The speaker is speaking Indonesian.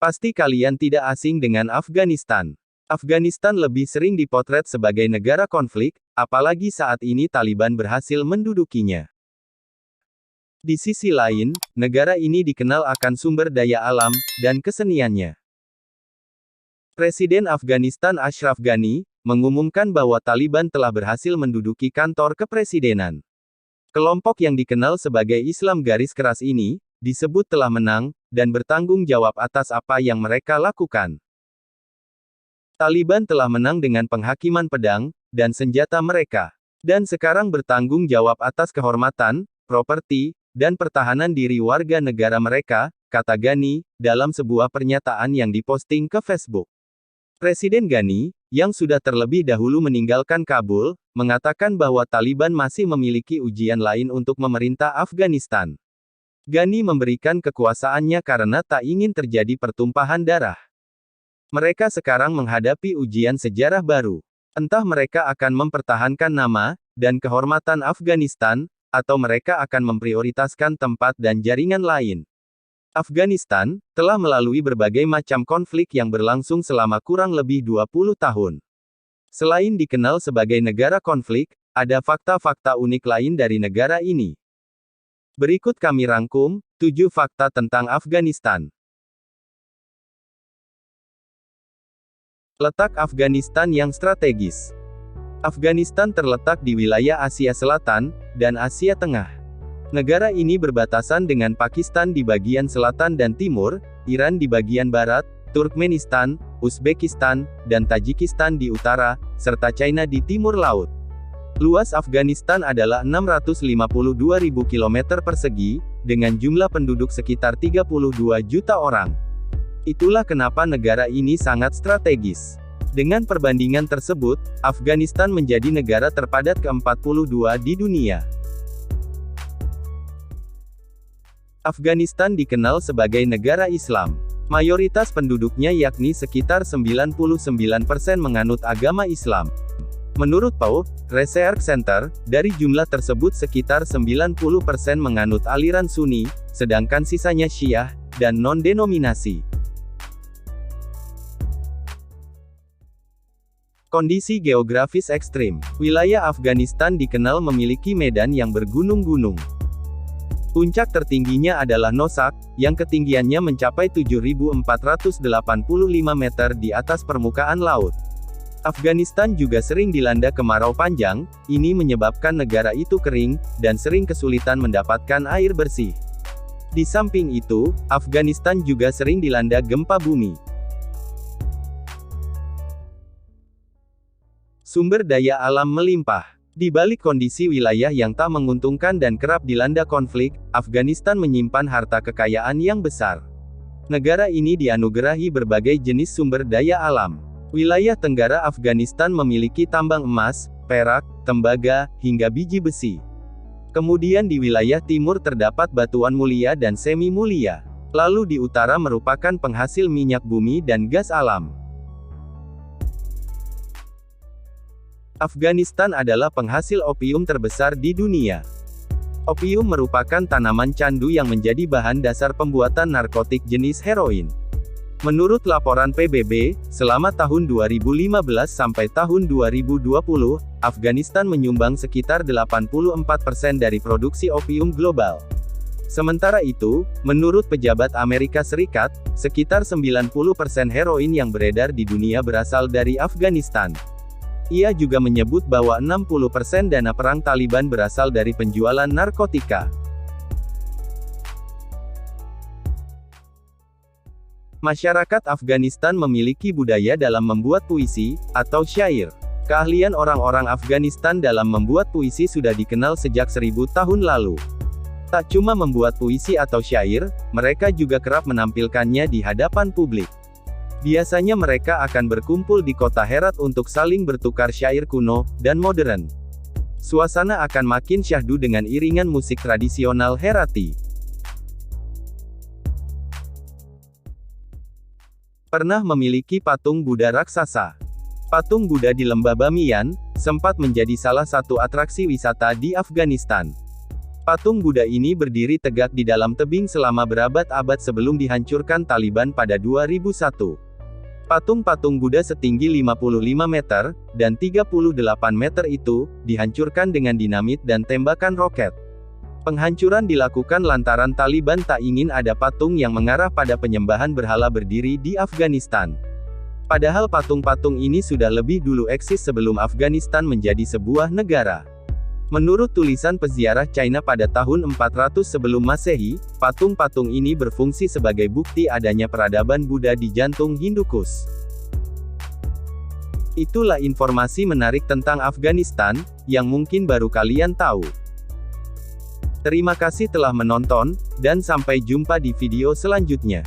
Pasti kalian tidak asing dengan Afghanistan. Afghanistan lebih sering dipotret sebagai negara konflik, apalagi saat ini Taliban berhasil mendudukinya. Di sisi lain, negara ini dikenal akan sumber daya alam dan keseniannya. Presiden Afghanistan Ashraf Ghani mengumumkan bahwa Taliban telah berhasil menduduki kantor kepresidenan. Kelompok yang dikenal sebagai Islam garis keras ini disebut telah menang dan bertanggung jawab atas apa yang mereka lakukan. Taliban telah menang dengan penghakiman pedang dan senjata mereka, dan sekarang bertanggung jawab atas kehormatan, properti, dan pertahanan diri warga negara mereka, kata Ghani, dalam sebuah pernyataan yang diposting ke Facebook. Presiden Ghani, yang sudah terlebih dahulu meninggalkan Kabul, mengatakan bahwa Taliban masih memiliki ujian lain untuk memerintah Afghanistan. Ghani memberikan kekuasaannya karena tak ingin terjadi pertumpahan darah. Mereka sekarang menghadapi ujian sejarah baru. Entah mereka akan mempertahankan nama dan kehormatan Afghanistan, atau mereka akan memprioritaskan tempat dan jaringan lain. Afghanistan telah melalui berbagai macam konflik yang berlangsung selama kurang lebih 20 tahun. Selain dikenal sebagai negara konflik, ada fakta-fakta unik lain dari negara ini. Berikut kami rangkum 7 fakta tentang Afghanistan. Letak Afghanistan yang strategis. Afghanistan terletak di wilayah Asia Selatan dan Asia Tengah. Negara ini berbatasan dengan Pakistan di bagian selatan dan timur, Iran di bagian barat, Turkmenistan, Uzbekistan, dan Tajikistan di utara, serta China di timur laut. Luas Afghanistan adalah 652.000 km persegi, dengan jumlah penduduk sekitar 32 juta orang. Itulah kenapa negara ini sangat strategis. Dengan perbandingan tersebut, Afghanistan menjadi negara terpadat ke-42 di dunia. Afghanistan dikenal sebagai negara Islam. Mayoritas penduduknya yakni sekitar 99% menganut agama Islam. Menurut Pew Research Center, dari jumlah tersebut sekitar 90% menganut aliran Sunni, sedangkan sisanya Syiah dan non-denominasi. Kondisi geografis ekstrim. Wilayah Afghanistan dikenal memiliki medan yang bergunung-gunung. Puncak tertingginya adalah Nosak, yang ketinggiannya mencapai 7.485 meter di atas permukaan laut. Afghanistan juga sering dilanda kemarau panjang, ini menyebabkan negara itu kering, dan sering kesulitan mendapatkan air bersih. Di samping itu, Afghanistan juga sering dilanda gempa bumi. Sumber daya alam melimpah. Di balik kondisi wilayah yang tak menguntungkan dan kerap dilanda konflik, Afghanistan menyimpan harta kekayaan yang besar. Negara ini dianugerahi berbagai jenis sumber daya alam. Wilayah tenggara Afghanistan memiliki tambang emas, perak, tembaga, hingga biji besi. Kemudian di wilayah timur terdapat batuan mulia dan semi mulia. Lalu di utara merupakan penghasil minyak bumi dan gas alam. Afghanistan adalah penghasil opium terbesar di dunia. Opium merupakan tanaman candu yang menjadi bahan dasar pembuatan narkotik jenis heroin. Menurut laporan PBB, selama tahun 2015 sampai tahun 2020, Afghanistan menyumbang sekitar 84% dari produksi opium global. Sementara itu, menurut pejabat Amerika Serikat, sekitar 90% heroin yang beredar di dunia berasal dari Afghanistan. Ia juga menyebut bahwa 60% dana perang Taliban berasal dari penjualan narkotika. Masyarakat Afghanistan memiliki budaya dalam membuat puisi, atau syair. Keahlian orang-orang Afghanistan dalam membuat puisi sudah dikenal sejak 1000 tahun lalu. Tak cuma membuat puisi atau syair, mereka juga kerap menampilkannya di hadapan publik. Biasanya mereka akan berkumpul di kota Herat untuk saling bertukar syair kuno dan modern. Suasana akan makin syahdu dengan iringan musik tradisional Herati. Pernah memiliki patung Buddha raksasa. Patung Buddha di Lembah Bamiyan sempat menjadi salah satu atraksi wisata di Afghanistan. Patung Buddha ini berdiri tegak di dalam tebing selama berabad-abad sebelum dihancurkan Taliban pada 2001. Patung-patung Buddha setinggi 55 meter, dan 38 meter itu, dihancurkan dengan dinamit dan tembakan roket. Penghancuran dilakukan lantaran Taliban tak ingin ada patung yang mengarah pada penyembahan berhala berdiri di Afghanistan. Padahal patung-patung ini sudah lebih dulu eksis sebelum Afghanistan menjadi sebuah negara. Menurut tulisan peziarah China pada tahun 400 sebelum Masehi, patung-patung ini berfungsi sebagai bukti adanya peradaban Buddha di jantung Hindukush. Itulah informasi menarik tentang Afghanistan, yang mungkin baru kalian tahu. Terima kasih telah menonton, dan sampai jumpa di video selanjutnya.